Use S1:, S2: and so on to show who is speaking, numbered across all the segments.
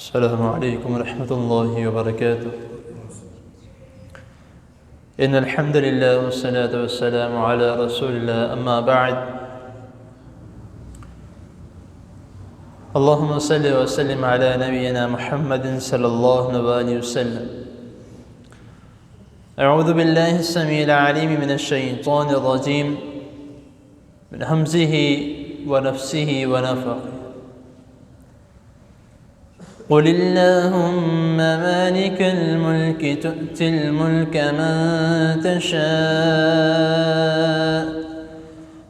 S1: السلام عليكم ورحمة الله وبركاته. إن الحمد لله والصلاة والسلام على رسول الله. أما بعد، اللهم صل وسلم على نبينا محمد صلى الله عليه وسلم. أعوذ بالله السميع العليم من الشيطان الرجيم من همزه ونفسه ونفخه. قل اللهم مالك الملك تؤتي الملك من تشاء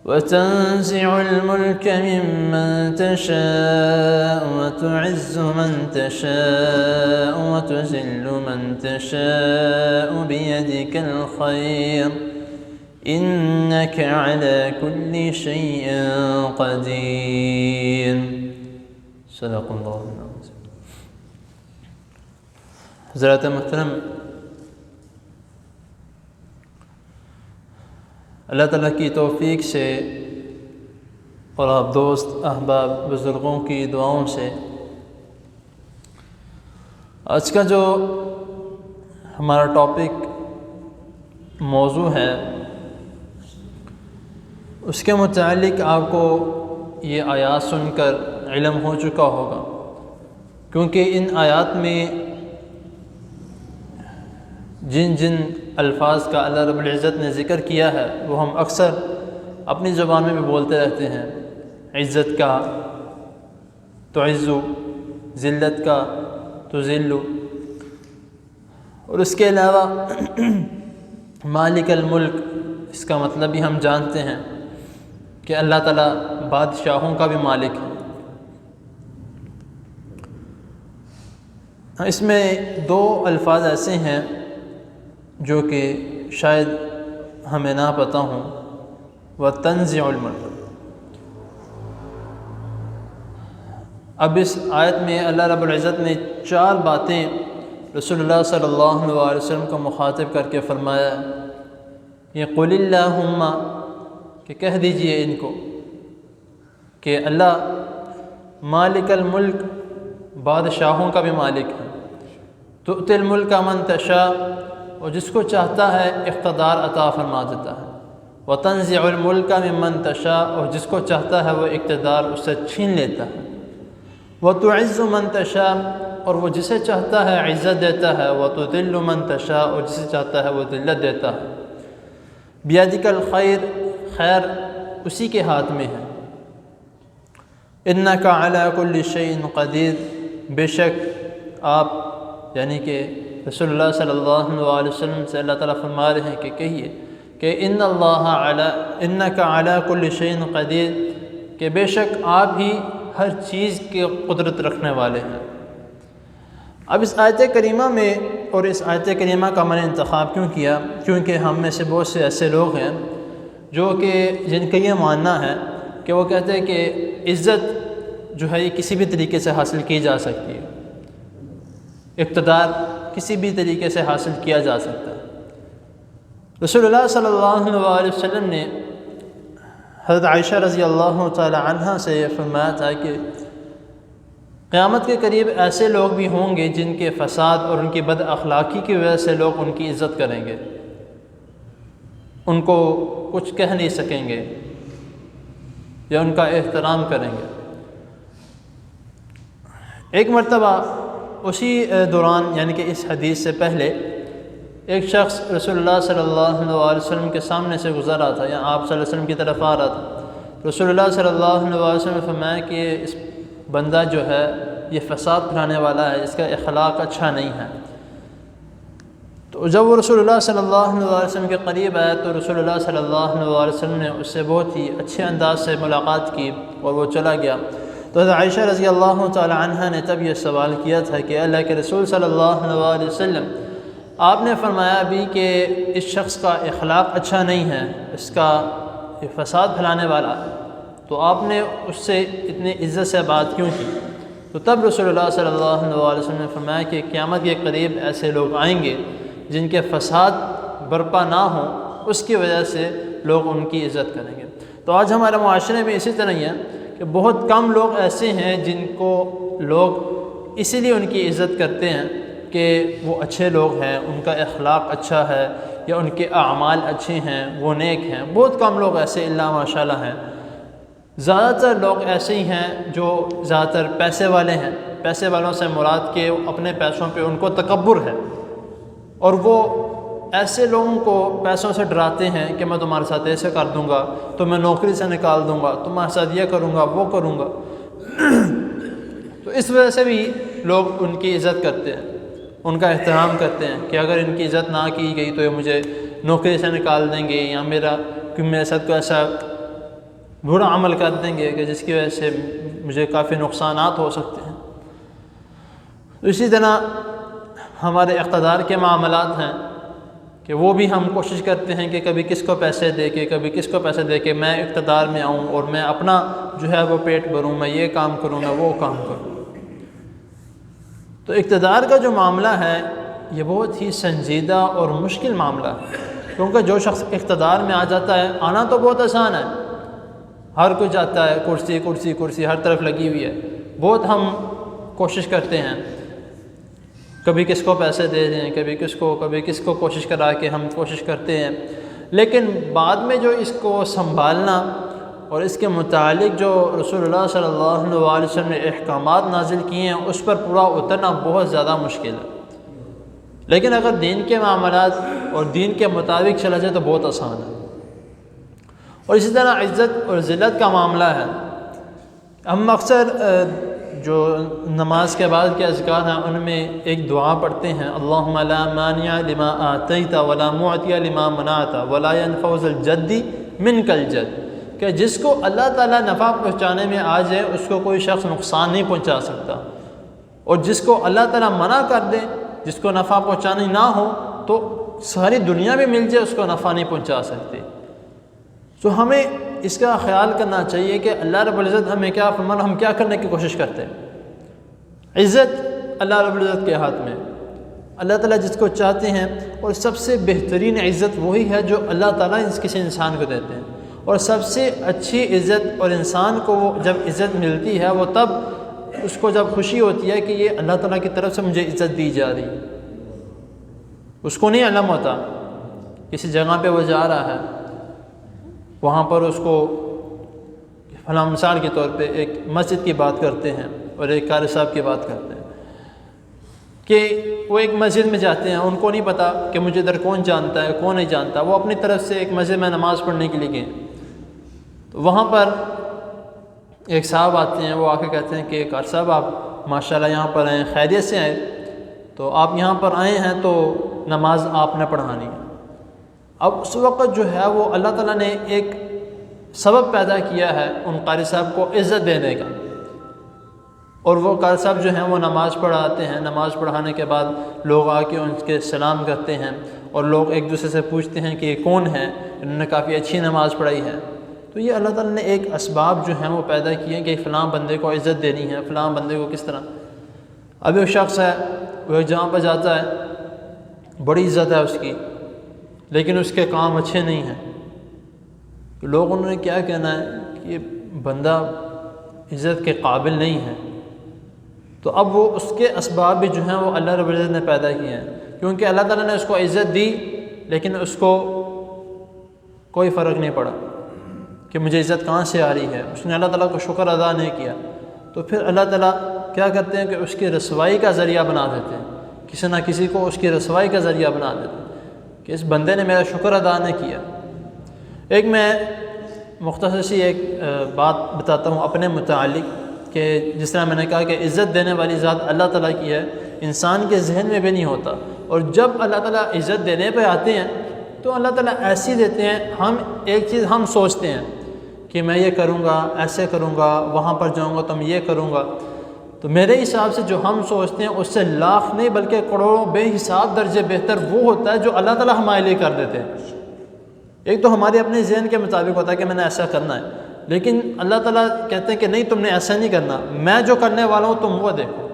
S1: وتنزع الملك ممن تشاء وتعز من تشاء وتذل من تشاء بيدك الخير إنك على كل شيء قدير. صدق اللہ العظیم. حضرات محترم، اللہ تعالیٰ کی توفیق سے اور آپ دوست احباب بزرگوں کی دعاؤں سے آج کا جو ہمارا ٹاپک موضوع ہے اس کے متعلق آپ کو یہ آیات سن کر علم ہو چکا ہوگا، کیونکہ ان آیات میں جن جن الفاظ کا اللہ رب العزت نے ذکر کیا ہے وہ ہم اکثر اپنی زبان میں بھی بولتے رہتے ہیں. عزت کا تعزو، ذلت کا تذلو، اور اس کے علاوہ مالک الملک، اس کا مطلب بھی ہم جانتے ہیں کہ اللہ تعالیٰ بادشاہوں کا بھی مالک ہے. اس میں دو الفاظ ایسے ہیں جو کہ شاید ہمیں نہ پتہ ہوں. وَتَنزِعُ الْمُلْكَ. اب اس آیت میں اللہ رب العزت نے 4 باتیں رسول اللہ صلی اللہ علیہ وسلم کو مخاطب کر کے فرمایا. یہ قُلِ اللّٰهُمَّ کہ کہہ دیجئے ان کو کہ اللہ مالک الملک، بادشاہوں کا بھی مالک ہے. تُؤْتِي الْمُلْكَ مَن تَشَاءُ، اور جس کو چاہتا ہے اقتدار عطا فرما دیتا ہے. وَتَنزِعُ الْمُلْكَ مِمَّن تَشَاءُ، اور جس کو چاہتا ہے وہ اقتدار اس سے چھین لیتا ہے. وَتُعِزُّ مَن تَشَاءُ، اور وہ جسے چاہتا ہے عزت دیتا ہے. وَتُذِلُّ مَن تَشَاءُ، اور جسے چاہتا ہے وہ ذلت دیتا ہے. بِيَدِكَ الْخَيْرُ، خیر اسی کے ہاتھ میں ہے. إِنَّكَ عَلَى كُلِّ شَيْءٍ قَدِيرٌ، بے شک آپ یعنی کہ رسول اللہ صلی اللہ علیہ وسلم سے اللہ تعالیٰ فرما رہے ہیں کہ کہیے کہ إِنَّكَ عَلَى كُلِّ شَيْءٍ قَدِيرٌ، کہ بے شک آپ ہی ہر چیز کی قدرت رکھنے والے ہیں. اب اس آیت کریمہ میں، اور اس آیت کریمہ کا میں نے انتخاب کیوں کیا، کیونکہ ہم میں سے بہت سے ایسے لوگ ہیں جو کہ جن کا یہ ماننا ہے کہ وہ کہتے ہیں کہ عزت جو ہے یہ کسی بھی طریقے سے حاصل کی جا سکتی ہے، اقتدار کسی بھی طریقے سے حاصل کیا جا سکتا ہے. رسول اللہ صلی اللہ علیہ وسلم نے حضرت عائشہ رضی اللہ تعالی عنہ سے یہ فرمایا تھا کہ قیامت کے قریب ایسے لوگ بھی ہوں گے جن کے فساد اور ان کی بد اخلاقی کی وجہ سے لوگ ان کی عزت کریں گے، ان کو کچھ کہہ نہیں سکیں گے یا ان کا احترام کریں گے. ایک مرتبہ اسی دوران یعنی کہ اس حدیث سے پہلے ایک شخص رسول اللہ صلی اللہ علیہ وسلم کے سامنے سے گزر رہا تھا، یا آپ صلی اللہ علیہ وسلم کی طرف آ رہا تھا. رسول اللہ صلی اللہ علیہ وسلم نے فرمایا کہ اس بندہ جو ہے یہ فساد پھیلانے والا ہے، اس کا اخلاق اچھا نہیں ہے. تو جب وہ رسول اللہ صلی اللہ علیہ وسلم کے قریب آیا تو رسول اللہ صلی اللہ علیہ وسلم نے اس سے بہت ہی اچھے انداز سے ملاقات کی اور وہ چلا گیا. تو حضرت عائشہ رضی اللہ تعالی عنہ نے تب یہ سوال کیا تھا کہ اللہ کے رسول صلی اللہ علیہ وسلم، آپ نے فرمایا ابھی کہ اس شخص کا اخلاق اچھا نہیں ہے، اس کا فساد پھیلانے والا ہے، تو آپ نے اس سے اتنی عزت سے بات کیوں کی؟ تو تب رسول اللہ صلی اللہ علیہ وسلم نے فرمایا کہ قیامت کے قریب ایسے لوگ آئیں گے جن کے فساد برپا نہ ہوں، اس کی وجہ سے لوگ ان کی عزت کریں گے. تو آج ہمارے معاشرے میں اسی طرح ہی ہے کہ بہت کم لوگ ایسے ہیں جن کو لوگ اسی لیے ان کی عزت کرتے ہیں کہ وہ اچھے لوگ ہیں، ان کا اخلاق اچھا ہے، یا ان کے اعمال اچھے ہیں، وہ نیک ہیں۔ بہت کم لوگ ایسے اللہ ماشاء اللہ ہیں۔ زیادہ تر لوگ ایسے ہی ہیں جو زیادہ تر پیسے والے ہیں۔ پیسے والوں سے مراد کہ اپنے پیسوں پہ ان کو تکبر ہے، اور وہ ایسے لوگوں کو پیسوں سے ڈراتے ہیں کہ میں تمہارے ساتھ ایسے کر دوں گا، تو میں نوکری سے نکال دوں گا، تمہارے ساتھ یہ کروں گا، وہ کروں گا۔ تو اس وجہ سے بھی لوگ ان کی عزت کرتے ہیں، ان کا احترام کرتے ہیں کہ اگر ان کی عزت نہ کی گئی تو یہ مجھے نوکری سے نکال دیں گے، یا میرے ساتھ کوئی ایسا برا عمل کر دیں گے کہ جس کی وجہ سے مجھے کافی نقصانات ہو سکتے ہیں۔ تو اسی طرح ہمارے اقتدار کے معاملات ہیں کہ وہ بھی ہم کوشش کرتے ہیں کہ کبھی کس کو پیسے دے کے، کبھی کس کو پیسے دے کے میں اقتدار میں آؤں اور میں اپنا جو ہے وہ پیٹ بھروں، میں یہ کام کروں، میں وہ کام کروں۔ تو اقتدار کا جو معاملہ ہے یہ بہت ہی سنجیدہ اور مشکل معاملہ ہے، کیونکہ جو شخص اقتدار میں آ جاتا ہے، آنا تو بہت آسان ہے، ہر کوئی جاتا ہے، کرسی کرسی کرسی ہر طرف لگی ہوئی ہے، بہت ہم کوشش کرتے ہیں، کبھی کس کو پیسے دے دیں، کبھی کس کو کوشش کرا کے ہم کوشش کرتے ہیں، لیکن بعد میں جو اس کو سنبھالنا اور اس کے متعلق جو رسول اللہ صلی اللہ علیہ وسلم نے احکامات نازل کیے ہیں اس پر پورا اترنا بہت زیادہ مشکل ہے۔ لیکن اگر دین کے معاملات اور دین کے مطابق چلا جائے تو بہت آسان ہے۔ اور اسی طرح عزت اور ذلت کا معاملہ ہے۔ ہم اکثر جو نماز کے بعد کے اذکار ہیں ان میں ایک دعا پڑھتے ہیں، اللہم لا مانع لما آتیت ولا معطی لما منعت ولا ينفع ذا الجد منک الجد، کہ جس کو اللہ تعالیٰ نفع پہنچانے میں آ جائے اس کو کوئی شخص نقصان نہیں پہنچا سکتا، اور جس کو اللہ تعالیٰ منع کر دے، جس کو نفع پہنچانی نہ ہو تو ساری دنیا میں مل جائے اس کو نفع نہیں پہنچا سکتے۔ تو ہمیں اس کا خیال کرنا چاہیے کہ اللہ رب العزت ہمیں کیا فرمانا، ہم کیا کرنے کی کوشش کرتے ہیں۔ عزت اللہ رب العزت کے ہاتھ میں، اللہ تعالیٰ جس کو چاہتے ہیں، اور سب سے بہترین عزت وہی ہے جو اللہ تعالیٰ کسی انسان کو دیتے ہیں، اور سب سے اچھی عزت، اور انسان کو جب عزت ملتی ہے وہ تب اس کو جب خوشی ہوتی ہے کہ یہ اللہ تعالیٰ کی طرف سے مجھے عزت دی جا رہی ہے۔ اس کو نہیں علم ہوتا، کسی جگہ پہ وہ جا رہا ہے، وہاں پر اس کو فلاں مثال کے طور پہ ایک مسجد کی بات کرتے ہیں اور ایک قاری صاحب کی بات کرتے ہیں کہ وہ ایک مسجد میں جاتے ہیں، ان کو نہیں پتا کہ مجھے ادھر کون جانتا ہے کون نہیں جانتا، وہ اپنی طرف سے ایک مسجد میں نماز پڑھنے کے لیے گئے، تو وہاں پر ایک صاحب آتے ہیں، وہ آ کے کہتے ہیں کہ قاری صاحب آپ ماشاءاللہ یہاں پر آئے، خیریت سے آئے، تو آپ یہاں پر آئے ہیں تو نماز آپ نے پڑھانی ہے۔ اب اس وقت جو ہے وہ اللہ تعالیٰ نے ایک سبب پیدا کیا ہے ان قاری صاحب کو عزت دینے کا، اور وہ قاری صاحب جو ہیں وہ نماز پڑھاتے ہیں، نماز پڑھانے کے بعد لوگ آ کے ان کے سلام کرتے ہیں، اور لوگ ایک دوسرے سے پوچھتے ہیں کہ یہ کون ہے، انہوں نے کافی اچھی نماز پڑھائی ہے۔ تو یہ اللہ تعالیٰ نے ایک اسباب جو ہیں وہ پیدا کیے ہیں کہ فلاں بندے کو عزت دینی ہے، فلاں بندے کو کس طرح۔ اب ایک شخص ہے، وہ ایک جگہ پہ جاتا ہے، بڑی عزت ہے اس کی، لیکن اس کے کام اچھے نہیں ہیں، تو لوگوں نے کیا کہنا ہے کہ یہ بندہ عزت کے قابل نہیں ہے۔ تو اب وہ اس کے اسباب بھی جو ہیں وہ اللہ رب العزت نے پیدا کیے ہیں، کیونکہ اللہ تعالیٰ نے اس کو عزت دی لیکن اس کو کوئی فرق نہیں پڑا کہ مجھے عزت کہاں سے آ رہی ہے، اس نے اللہ تعالیٰ کو شکر ادا نہیں کیا، تو پھر اللہ تعالیٰ کیا کرتے ہیں کہ اس کی رسوائی کا ذریعہ بنا دیتے ہیں، کسی نہ کسی کو اس کی رسوائی کا ذریعہ بنا دیتے ہیں کہ اس بندے نے میرا شکر ادا نہیں کیا۔ ایک میں مختصر سی ایک بات بتاتا ہوں اپنے متعلق، کہ جس طرح میں نے کہا کہ عزت دینے والی ذات اللہ تعالیٰ کی ہے، انسان کے ذہن میں بھی نہیں ہوتا، اور جب اللہ تعالیٰ عزت دینے پہ آتے ہیں تو اللہ تعالیٰ ایسی دیتے ہیں، ہم ایک چیز ہم سوچتے ہیں کہ میں یہ کروں گا، ایسے کروں گا، وہاں پر جاؤں گا تو میں یہ کروں گا، تو میرے حساب سے جو ہم سوچتے ہیں اس سے لاکھ نہیں بلکہ کروڑوں بے حساب درجے بہتر وہ ہوتا ہے جو اللہ تعالیٰ ہمارے لیے کر دیتے ہیں۔ ایک تو ہمارے اپنے ذہن کے مطابق ہوتا ہے کہ میں نے ایسا کرنا ہے، لیکن اللہ تعالیٰ کہتے ہیں کہ نہیں، تم نے ایسا نہیں کرنا، میں جو کرنے والا ہوں تم وہ دیکھو۔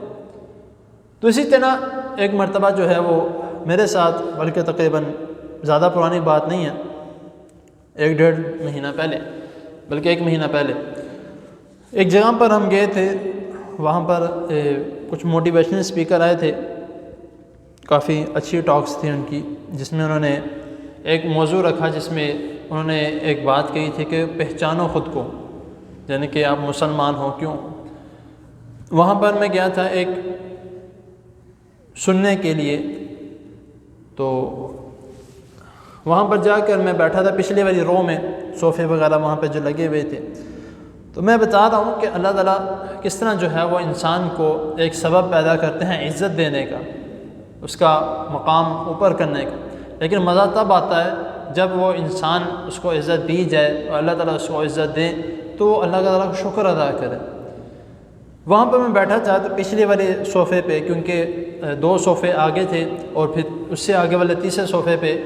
S1: تو اسی طرح ایک مرتبہ جو ہے وہ میرے ساتھ، بلکہ تقریباً زیادہ پرانی بات نہیں ہے، 1-1.5 مہینہ پہلے، بلکہ 1 مہینہ پہلے ایک جگہ پر ہم گئے تھے، وہاں پر کچھ موٹیویشنل اسپیکر آئے تھے، کافی اچھی ٹاکس تھی ان کی، جس میں انہوں نے ایک موضوع رکھا جس میں انہوں نے ایک بات کہی تھی کہ پہچانو خود کو، یعنی کہ آپ مسلمان ہو کیوں۔ وہاں پر میں گیا تھا ایک سننے کے لیے، تو وہاں پر جا کر میں بیٹھا تھا پچھلی والی رو میں، صوفے وغیرہ وہاں پہ جو لگے ہوئے تھے، تو میں بتا رہا ہوں کہ اللہ تعالیٰ کس طرح جو ہے وہ انسان کو ایک سبب پیدا کرتے ہیں عزت دینے کا، اس کا مقام اوپر کرنے کا، لیکن مزہ تب آتا ہے جب وہ انسان اس کو عزت دی جائے اور اللہ تعالیٰ اس کو عزت دے تو وہ اللہ تعالیٰ کا شکر ادا کرے۔ وہاں پر میں بیٹھا تھا تو پچھلے والے صوفے پہ، کیونکہ 2 صوفے آگے تھے اور پھر اس سے آگے والے تیسرے صوفے پہ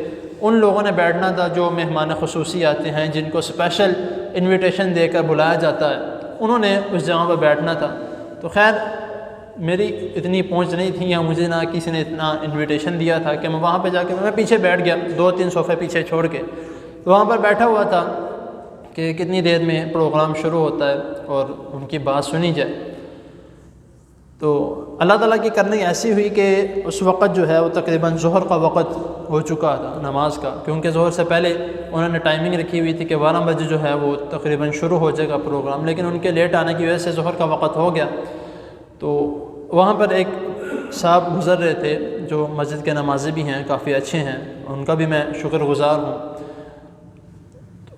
S1: ان لوگوں نے بیٹھنا تھا جو مہمان خصوصی آتے ہیں، جن کو اسپیشل انویٹیشن دے کر بلایا جاتا ہے، انہوں نے اس جگہ پہ بیٹھنا تھا۔ تو خیر میری اتنی پہنچ نہیں تھی، یا مجھے نہ کسی نے اتنا انویٹیشن دیا تھا کہ میں وہاں پہ جا کے میں پیچھے بیٹھ گیا، 2-3 صوفے پیچھے چھوڑ کے، تو وہاں پر بیٹھا ہوا تھا کہ کتنی دیر میں پروگرام شروع ہوتا ہے اور ان کی بات سنی جائے۔ تو اللہ تعالیٰ کی کرنی ایسی ہوئی کہ اس وقت جو ہے وہ تقریباً ظہر کا وقت ہو چکا تھا نماز کا، کیونکہ ظہر سے پہلے انہوں نے ٹائمنگ رکھی ہوئی تھی کہ 12 بجے جو ہے وہ تقریباً شروع ہو جائے گا پروگرام، لیکن ان کے لیٹ آنے کی وجہ سے ظہر کا وقت ہو گیا۔ تو وہاں پر ایک صاحب گزر رہے تھے جو مسجد کے نمازی بھی ہیں، کافی اچھے ہیں، ان کا بھی میں شکر گزار ہوں۔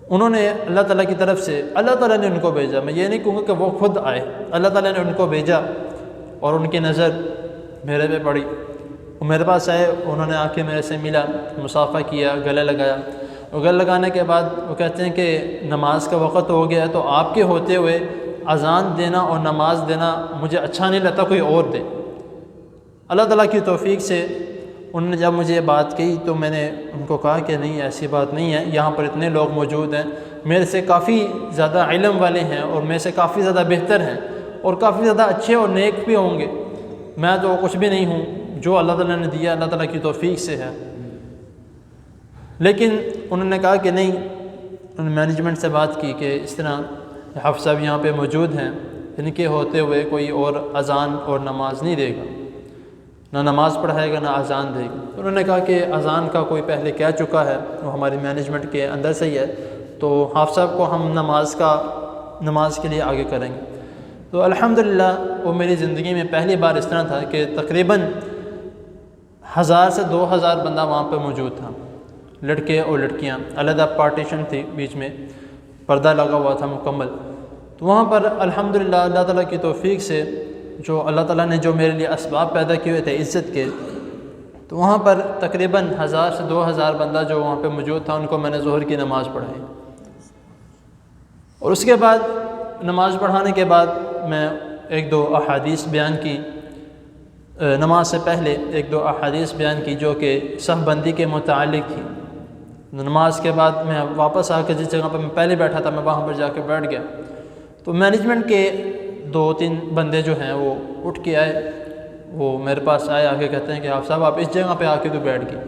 S1: انہوں نے اللہ تعالیٰ کی طرف سے، اللہ تعالیٰ نے ان کو بھیجا، میں یہ نہیں کہوں گا کہ وہ خود آئے، اللہ تعالیٰ نے ان کو بھیجا اور ان کی نظر میرے پہ پڑی، وہ میرے پاس آئے، انہوں نے آ کے میرے سے ملا، مصافحہ کیا، گلے لگایا، اور گلے لگانے کے بعد وہ کہتے ہیں کہ نماز کا وقت ہو گیا ہے، تو آپ کے ہوتے ہوئے اذان دینا اور نماز دینا مجھے اچھا نہیں لگتا، کوئی اور دے۔ اللہ تعالیٰ کی توفیق سے انہوں نے جب مجھے یہ بات کہی تو میں نے ان کو کہا کہ نہیں ایسی بات نہیں ہے، یہاں پر اتنے لوگ موجود ہیں، میرے سے کافی زیادہ علم والے ہیں اور میرے سے کافی زیادہ بہتر ہیں اور کافی زیادہ اچھے اور نیک بھی ہوں گے، میں تو کچھ بھی نہیں ہوں، جو اللہ تعالیٰ نے دیا اللہ تعالیٰ کی توفیق سے ہے۔ لیکن انہوں نے کہا کہ نہیں، انہوں نے مینجمنٹ سے بات کی کہ اس طرح حافظ صاحب یہاں پہ موجود ہیں، ان کے ہوتے ہوئے کوئی اور اذان اور نماز نہیں دے گا، نہ نماز پڑھائے گا نہ اذان دے گا۔ انہوں نے کہا کہ اذان کا کوئی پہلے کہہ چکا ہے، وہ ہماری مینجمنٹ کے اندر سے ہی ہے، تو حافظ صاحب کو ہم نماز کے لیے آگے کریں گے۔ تو الحمدللہ وہ میری زندگی میں پہلی بار اس طرح تھا کہ تقریباً 1000 سے 2000 بندہ وہاں پہ موجود تھا، لڑکے اور لڑکیاں، علیحدہ پارٹیشن تھی، بیچ میں پردہ لگا ہوا تھا مکمل۔ تو وہاں پر الحمدللہ اللہ تعالیٰ کی توفیق سے جو اللہ تعالیٰ نے جو میرے لیے اسباب پیدا کیے ہوئے تھے عزت کے، تو وہاں پر تقریباً 1000 سے 2000 بندہ جو وہاں پہ موجود تھا، ان کو میں نے ظہر کی نماز پڑھائی، اور اس کے بعد نماز پڑھانے کے بعد میں 1-2 احادیث بیان کی، نماز سے پہلے 1-2 احادیث بیان کی جو کہ صف بندی کے متعلق تھی۔ نماز کے بعد میں واپس آ کے جس جگہ پہ میں پہلے بیٹھا تھا میں وہاں پر جا کے بیٹھ گیا، تو مینجمنٹ کے 2-3 بندے جو ہیں وہ اٹھ کے آئے، وہ میرے پاس آئے، آ کے کہتے ہیں کہ آپ صاحب آپ اس جگہ پہ آ کے تو بیٹھ گئے۔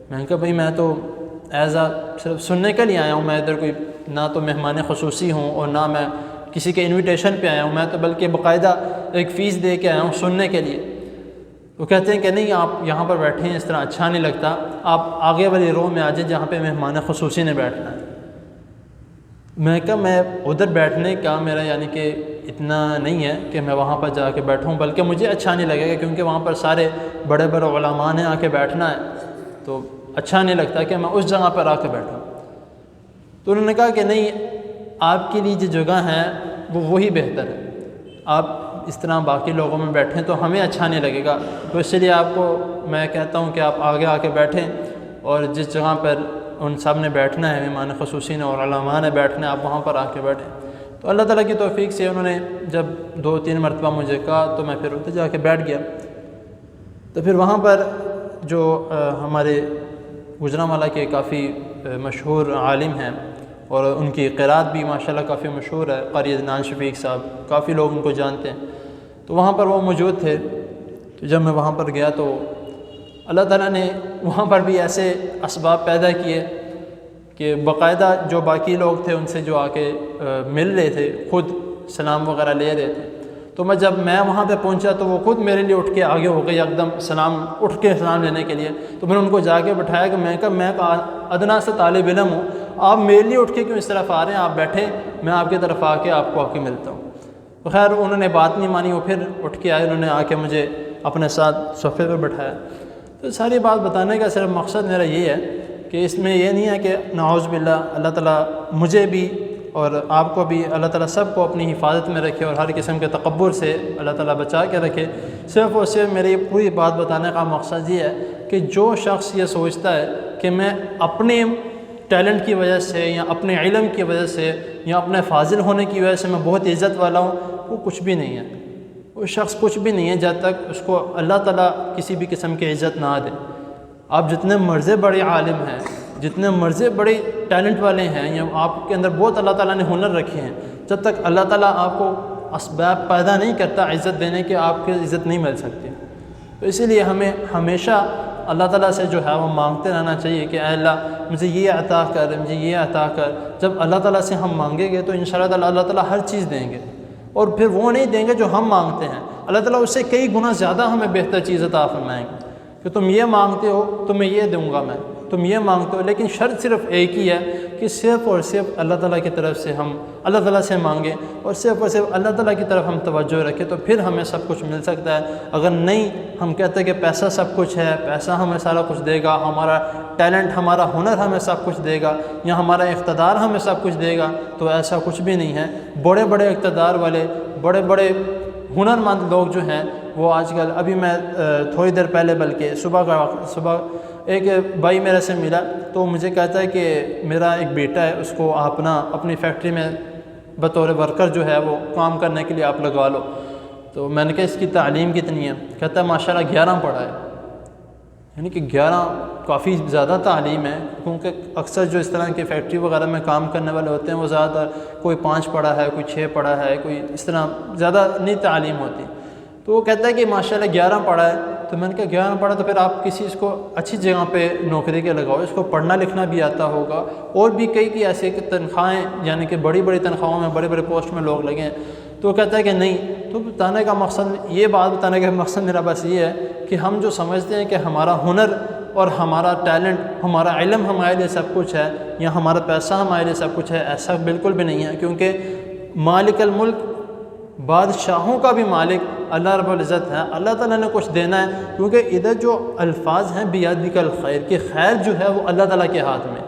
S1: میں نے کہا بھائی میں تو صرف سننے کے لیے آیا ہوں، میں ادھر کوئی نہ تو مہمان خصوصی ہوں اور نہ میں کسی کے انویٹیشن پہ آیا ہوں، میں تو بلکہ باقاعدہ ایک فیس دے کے آیا ہوں سننے کے لیے۔ وہ کہتے ہیں کہ نہیں آپ یہاں پر بیٹھے ہیں، اس طرح اچھا نہیں لگتا، آپ آگے والی رو میں آ جائیں جہاں پہ مہمان خصوصی نے بیٹھنا ہے۔ میں کہا میں ادھر بیٹھنے کا میرا یعنی کہ اتنا نہیں ہے کہ میں وہاں پر جا کے بیٹھوں، بلکہ مجھے اچھا نہیں لگے گا کیونکہ وہاں پر سارے بڑے بڑے علماء نے آ کے بیٹھنا ہے، تو اچھا نہیں لگتا کہ میں اس جگہ پر آ کے بیٹھوں۔ تو انہوں نے کہا کہ نہیں آپ کے لیے جو جگہ ہے وہ وہی بہتر ہے، آپ اس طرح باقی لوگوں میں بیٹھیں تو ہمیں اچھا نہیں لگے گا، تو اس لیے آپ کو میں کہتا ہوں کہ آپ آگے آ کے بیٹھیں، اور جس جگہ پر ان سب نے بیٹھنا ہے، مہمان خصوصی نے اور علماء نے بیٹھنا ہے، آپ وہاں پر آ کے بیٹھیں۔ تو اللہ تعالیٰ کی توفیق سے انہوں نے جب 2-3 مرتبہ مجھے کہا تو میں پھر ادھر جا کے بیٹھ گیا۔ تو پھر وہاں پر جو ہمارے گجرانوالہ کے کافی مشہور عالم ہیں اور ان کی قرات بھی ماشاءاللہ کافی مشہور ہے، قاری عدنان شفیق صاحب، کافی لوگ ان کو جانتے ہیں، تو وہاں پر وہ موجود تھے۔ تو جب میں وہاں پر گیا تو اللہ تعالیٰ نے وہاں پر بھی ایسے اسباب پیدا کیے کہ باقاعدہ جو باقی لوگ تھے ان سے جو آ کے مل رہے تھے، خود سلام وغیرہ لے رہے تھے، تو جب میں وہاں پہ پہنچا تو وہ خود میرے لیے اٹھ کے آگے ہو گئی ایک دم اٹھ کے سلام لینے کے لیے. تو میں نے ان کو جا کے بٹھایا کہ میں ادنا سے طالب علم ہوں, آپ میرے لیے اٹھ کے کیوں اس طرف آ رہے ہیں, آپ بیٹھے, میں آپ کی طرف آ کے آپ کو آ کے ملتا ہوں. تو خیر انہوں نے بات نہیں مانی, وہ پھر اٹھ کے آئے, انہوں نے آ کے مجھے اپنے ساتھ صفحے پہ بٹھایا. تو ساری بات بتانے کا صرف مقصد میرا یہ ہے کہ اس میں یہ نہیں ہے کہ نعوذ باللہ اللہ تعالیٰ مجھے بھی اور آپ کو بھی اللہ تعالیٰ سب کو اپنی حفاظت میں رکھے اور ہر قسم کے تکبر سے اللہ تعالیٰ بچا کے رکھے. صرف اور صرف میری پوری بات بتانے کا مقصد یہ ہے کہ جو شخص یہ سوچتا ہے کہ میں اپنے ٹیلنٹ کی وجہ سے یا اپنے علم کی وجہ سے یا اپنے فاضل ہونے کی وجہ سے میں بہت عزت والا ہوں, وہ کچھ بھی نہیں ہے. وہ شخص کچھ بھی نہیں ہے جب تک اس کو اللہ تعالیٰ کسی بھی قسم کی عزت نہ دے. آپ جتنے مرضی بڑے عالم ہیں, جتنے مرضی بڑے ٹیلنٹ والے ہیں, یا آپ کے اندر بہت اللہ تعالیٰ نے ہنر رکھے ہیں, جب تک اللہ تعالیٰ آپ کو اسباب پیدا نہیں کرتا عزت دینے کے, آپ کی عزت نہیں مل سکتی. تو اسی لیے ہمیں ہمیشہ اللہ تعالیٰ سے جو ہے وہ مانگتے رہنا چاہیے کہ اے اللہ مجھے یہ عطا کر, مجھے یہ عطا کر. جب اللہ تعالیٰ سے ہم مانگیں گے تو انشاءاللہ تعالیٰ اللہ تعالیٰ ہر چیز دیں گے, اور پھر وہ نہیں دیں گے جو ہم مانگتے ہیں. اللہ تعالیٰ اس سے کئی گنا زیادہ ہمیں بہتر چیز عطا فرمائیں گے کہ تم یہ مانگتے ہو تو میں یہ دوں گا, تم یہ مانگتے ہو. لیکن شرط صرف ایک ہی ہے کہ صرف اور صرف اللہ تعالیٰ کی طرف سے ہم اللہ تعالیٰ سے مانگیں اور صرف اللہ تعالیٰ کی طرف ہم توجہ رکھیں, تو پھر ہمیں سب کچھ مل سکتا ہے. اگر نہیں, ہم کہتے ہیں کہ پیسہ سب کچھ ہے, پیسہ ہمیں سارا کچھ دے گا, ہمارا ٹیلنٹ, ہمارا ہنر ہمیں سب کچھ دے گا, یا ہمارا اقتدار ہمیں سب کچھ دے گا, تو ایسا کچھ بھی نہیں ہے. بڑے بڑے اقتدار والے, بڑے بڑے ہنرمند لوگ جو ہیں وہ آج کل, ابھی میں تھوڑی دیر پہلے بلکہ صبح ایک بھائی میرے سے ملا, تو مجھے کہتا ہے کہ میرا ایک بیٹا ہے, اس کو آپ اپنی فیکٹری میں بطور ورکر جو ہے وہ کام کرنے کے لیے آپ لگا لو. تو میں نے کہا اس کی تعلیم کتنی ہے؟ کہتا ہے ماشاءاللہ 11 پڑھا ہے. یعنی کہ 11 کافی زیادہ تعلیم ہے, کیونکہ اکثر جو اس طرح کی فیکٹری وغیرہ میں کام کرنے والے ہوتے ہیں وہ زیادہ تر کوئی 5 پڑھا ہے, کوئی 6 پڑھا ہے, کوئی اس طرح زیادہ نہیں تعلیم ہوتی. تو وہ کہتا ہے کہ ماشاءاللہ 11 پڑھا ہے. تو میں نے کہا 11 پڑھا تو پھر آپ کسی اس کو اچھی جگہ پہ نوکری کے لگاؤ, اس کو پڑھنا لکھنا بھی آتا ہوگا, اور بھی کئی ایسے تنخواہیں, یعنی کہ بڑی بڑی تنخواہوں میں بڑے بڑے پوسٹ میں لوگ لگے ہیں. تو وہ کہتا ہے کہ نہیں. تو بتانے کا مقصد, یہ بات بتانے کا مقصد میرا بس یہ ہے کہ ہم جو سمجھتے ہیں کہ ہمارا ہنر اور ہمارا ٹیلنٹ, ہمارا علم ہمارے لیے سب کچھ ہے, یا ہمارا پیسہ ہمارے لیے سب کچھ ہے, ایسا بالکل بھی نہیں ہے. کیونکہ مالک الملک, بادشاہوں کا بھی مالک اللہ رب العزت ہے. اللہ تعالیٰ نے کچھ دینا ہے, کیونکہ ادھر جو الفاظ ہیں بیادک الخیر, کہ خیر جو ہے وہ اللہ تعالیٰ کے ہاتھ میں.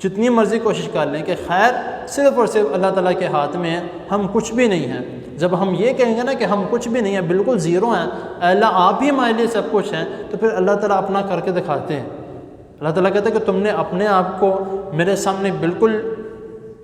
S1: جتنی مرضی کوشش کر لیں کہ خیر صرف اور صرف اللہ تعالیٰ کے ہاتھ میں ہے, ہم کچھ بھی نہیں ہیں. جب ہم یہ کہیں گے نا کہ ہم کچھ بھی نہیں ہیں, بالکل زیرو ہیں, اے اللہ آپ ہی ہمارے لیے سب کچھ ہیں, تو پھر اللہ تعالیٰ اپنا کر کے دکھاتے ہیں. اللہ تعالیٰ کہتے ہیں کہ تم نے اپنے آپ کو میرے سامنے بالکل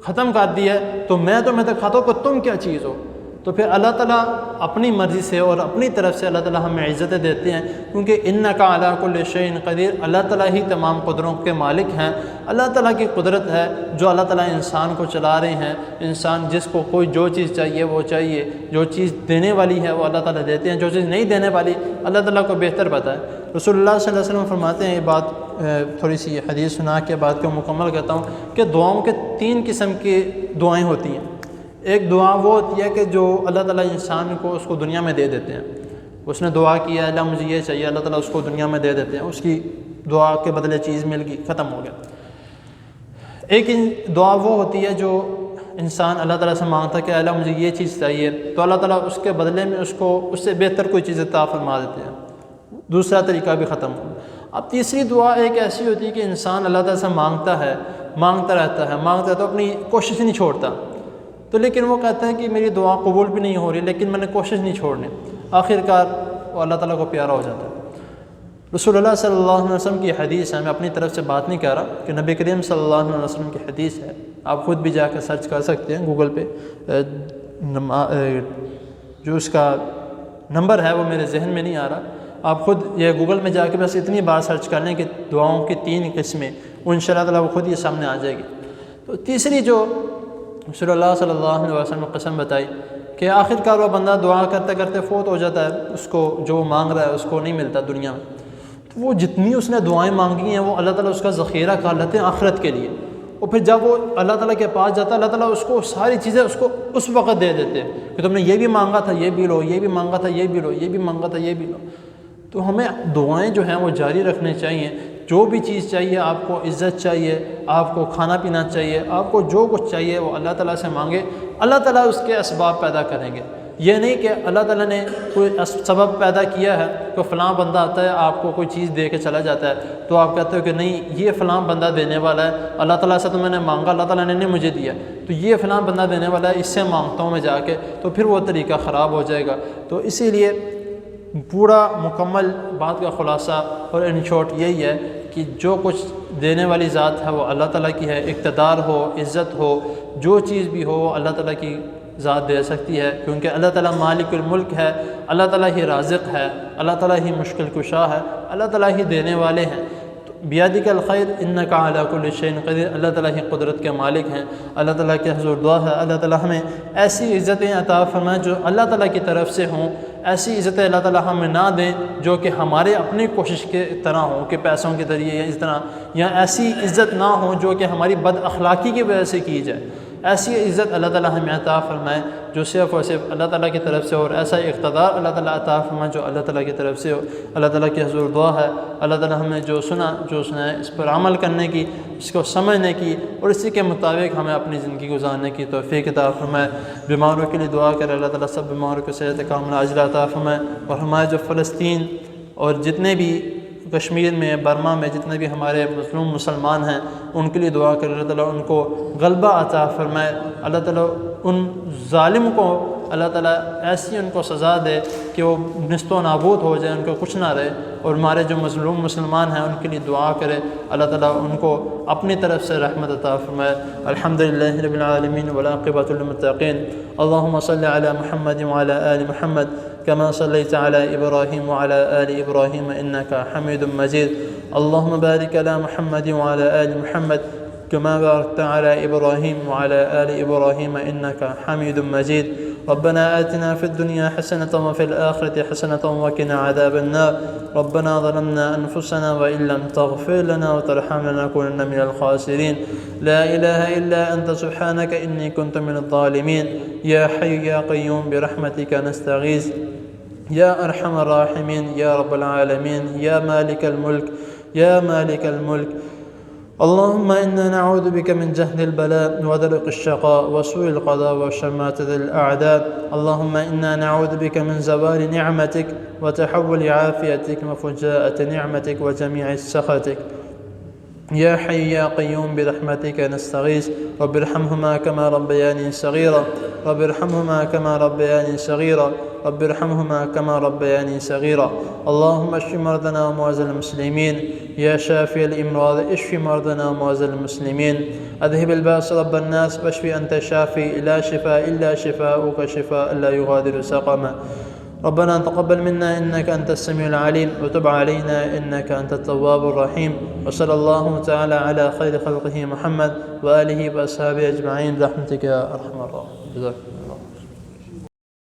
S1: ختم کر دیا ہے, تو میں تمہیں دکھاتا ہوں کہ تم کیا چیز ہو. تو پھر اللہ تعالیٰ اپنی مرضی سے اور اپنی طرف سے اللہ تعالیٰ ہمیں عزتیں دیتے ہیں, کیونکہ انک علی کل شیء قدیر, اللہ تعالیٰ ہی تمام قدرتوں کے مالک ہیں. اللہ تعالیٰ کی قدرت ہے جو اللہ تعالیٰ انسان کو چلا رہے ہیں. انسان جس کو کوئی جو چیز چاہیے وہ چاہیے, جو چیز دینے والی ہے وہ اللہ تعالیٰ دیتے ہیں, جو چیز نہیں دینے والی اللہ تعالیٰ کو بہتر پتہ ہے. رسول اللہ صلی اللہ علیہ وسلم فرماتے ہیں, یہ بات تھوڑی سی حدیث سنا کے بات کو مکمل کرتا ہوں, کہ دعاؤں کے 3 قسم کی دعائیں ہوتی ہیں. ایک دعا وہ ہوتی ہے کہ جو اللہ تعالیٰ انسان کو اس کو دنیا میں دے دیتے ہیں. اس نے دعا کیا اللہ مجھے یہ چاہیے, اللہ تعالیٰ اس کو دنیا میں دے دیتے ہیں, اس کی دعا کے بدلے چیز مل گئی, ختم ہو گیا. ایک دعا وہ ہوتی ہے جو انسان اللہ تعالیٰ سے مانگتا ہے کہ اللہ مجھے یہ چیز چاہیے, تو اللہ تعالیٰ اس کے بدلے میں اس کو اس سے بہتر کوئی چیز عطا فرما دیتے ہیں. دوسرا طریقہ بھی ختم ہو. اب تیسری دعا ایک ایسی ہوتی ہے کہ انسان اللہ تعالیٰ سے مانگتا ہے, مانگتا رہتا ہے, تو اپنی کوشش نہیں چھوڑتا. تو لیکن وہ کہتا ہے کہ میری دعا قبول بھی نہیں ہو رہی, لیکن میں نے کوشش نہیں چھوڑنی. آخر کار وہ اللہ تعالیٰ کو پیارا ہو جاتا ہے. رسول اللہ صلی اللہ علیہ وسلم کی حدیث ہے, میں اپنی طرف سے بات نہیں کر رہا, کہ نبی کریم صلی اللہ علیہ وسلم کی حدیث ہے. آپ خود بھی جا کے سرچ کر سکتے ہیں گوگل پہ, جو اس کا نمبر ہے وہ میرے ذہن میں نہیں آ رہا. آپ خود یہ گوگل میں جا کے بس اتنی بار سرچ کر لیں کہ دعاؤں کی 3 قسمیں, وہ ان شاء اللہ تعالیٰ وہ خود یہ سامنے آ جائے گی. تو تیسری جو رسول اللہ صلی اللہ علیہ وسلم نے قسم بتائی کہ آخر کار وہ بندہ دعا کرتے کرتے فوت ہو جاتا ہے, اس کو جو مانگ رہا ہے اس کو نہیں ملتا دنیا میں. تو وہ جتنی اس نے دعائیں مانگی ہیں وہ اللہ تعالیٰ اس کا ذخیرہ کر لیتے ہیں آخرت کے لیے. اور پھر جب وہ اللہ تعالیٰ کے پاس جاتا ہے اللہ تعالیٰ اس کو ساری چیزیں اس کو اس وقت دے دیتے ہیں کہ تم نے یہ بھی مانگا تھا یہ بھی لو، یہ بھی مانگا تھا یہ بھی لو، یہ بھی مانگا تھا یہ بھی لو۔ تو ہمیں دعائیں جو ہیں وہ جاری رکھنی چاہیے۔ جو بھی چیز چاہیے، آپ کو عزت چاہیے، آپ کو کھانا پینا چاہیے، آپ کو جو کچھ چاہیے وہ اللہ تعالیٰ سے مانگے، اللہ تعالیٰ اس کے اسباب پیدا کریں گے۔ یہ نہیں کہ اللہ تعالیٰ نے کوئی سبب پیدا کیا ہے کہ فلاں بندہ آتا ہے آپ کو کوئی چیز دے کے چلا جاتا ہے تو آپ کہتے ہو کہ نہیں یہ فلاں بندہ دینے والا ہے، اللہ تعالیٰ سے تو میں نے مانگا، اللہ تعالیٰ نے نہیں مجھے دیا، تو یہ فلاں بندہ دینے والا ہے، اس سے مانگتا ہوں میں جا کے، تو پھر وہ طریقہ خراب ہو جائے گا۔ تو اسی لیے پورا مکمل بات کا خلاصہ اور ان شارٹ یہی ہے کہ جو کچھ دینے والی ذات ہے وہ اللہ تعالیٰ کی ہے، اقتدار ہو، عزت ہو، جو چیز بھی ہو وہ اللہ تعالیٰ کی ذات دے سکتی ہے، کیونکہ اللہ تعالیٰ مالک الملک ہے، اللہ تعالیٰ ہی رازق ہے، اللہ تعالیٰ ہی مشکل کشا ہے، اللہ تعالیٰ ہی دینے والے ہیں۔ بیادک الخیر انک علی کل شیء قدیر، اللہ تعالیٰ ہی قدرت کے مالک ہیں۔ اللہ تعالیٰ کے حضور دعا ہے اللہ تعالیٰ ہمیں ایسی عزتیں عطا فرمائے جو اللہ تعالیٰ کی طرف سے ہوں، ایسی عزتیں اللہ تعالیٰ ہمیں نہ دیں جو کہ ہمارے اپنی کوشش کے طرح ہوں کہ پیسوں کے ذریعے یا اس طرح، یا ایسی عزت نہ ہوں جو کہ ہماری بد اخلاقی کی وجہ سے کی جائے۔ ایسی عزت اللہ تعالیٰ ہمیں عطا فرمائے جو صرف اور صرف اللہ تعالیٰ کی طرف سے ہو، اور ایسا اقتدار اللہ تعالیٰ عطا فرمائے جو اللہ تعالیٰ کی طرف سے ہو۔ اللہ تعالیٰ کی حضور دعا ہے اللہ تعالیٰ ہمیں جو سنا ہے اس پر عمل کرنے کی، اس کو سمجھنے کی اور اسی کے مطابق ہمیں اپنی زندگی گزارنے کی توفیق عطا فرمائے۔ بیماروں کے لیے دعا کرے اللہ تعالیٰ سب بیماروں کو صحت کاملہ عاجلہ عطا فرمائے، اور ہمارے جو فلسطین اور جتنے بھی کشمیر میں، برما میں جتنے بھی ہمارے مظلوم مسلمان ہیں ان کے لیے دعا کرے اللہ تعالیٰ ان کو غلبہ عطا فرمائے، اللہ تعالیٰ ان ظالم کو اللہ تعالیٰ ایسی ان کو سزا دے کہ وہ نیست و نابود ہو جائے، ان کو کچھ نہ رہے، اور ہمارے جو مظلوم مسلمان ہیں ان کے لیے دعا کرے اللہ تعالیٰ ان کو اپنی طرف سے رحمت عطا فرمائے۔ الحمدللہ رب العالمین والعاقبۃ للمتقین، اللہم صل علی محمد وعلی آل محمد كما صليت على إبراهيم وعلى آل إبراهيم إنك حميد مجيد، اللهم بارك على محمد وعلى آل محمد كما باركت على إبراهيم وعلى آل إبراهيم إنك حميد مجيد، ربنا آتنا في الدنيا حسنة وفي الآخرة حسنة وقنا عذاب النار، ربنا ظلمنا أنفسنا وإن لم تغفر لنا وترحمنا لنكونن من الخاسرين، لا إله إلا أنت سبحانك إني كنت من الظالمين، يا حي يا قيوم برحمتك نستغيث، يا أرحم الراحمين يا رب العالمين، يا مالك الملك يا مالك الملك، اللهم إنا نعوذ بك من جهل البلاء ودرك الشقاء وسوء القضاء وشماتة الأعداء، اللهم إنا نعوذ بك من زوال نعمتك وتحول عافيتك وفجاءة نعمتك وجميع سخطك، يا حي يا قيوم برحمتك نستغيث، رب ارحمهما كما ربياني صغيرا، رب ارحمهما كما ربياني صغيرا، رب ارحمهما كما ربياني صغيرا، اللهم اشف مرضنا ومرضى المسلمين، يا شافي الامراض اشف مرضنا ومرضى المسلمين، اذهب الباس رب الناس واشف انت شافي، لا شفاء الا شفاؤك شفاء لا يغادر سقما، ربنا تقبل منا إنك أنت السميع العليم وتب علينا إنك أنت التواب الرحيم، وصلى الله تعالى على خير خلقه محمد وآله وأصحابه أجمعين برحمتك يا أرحم الراحمين.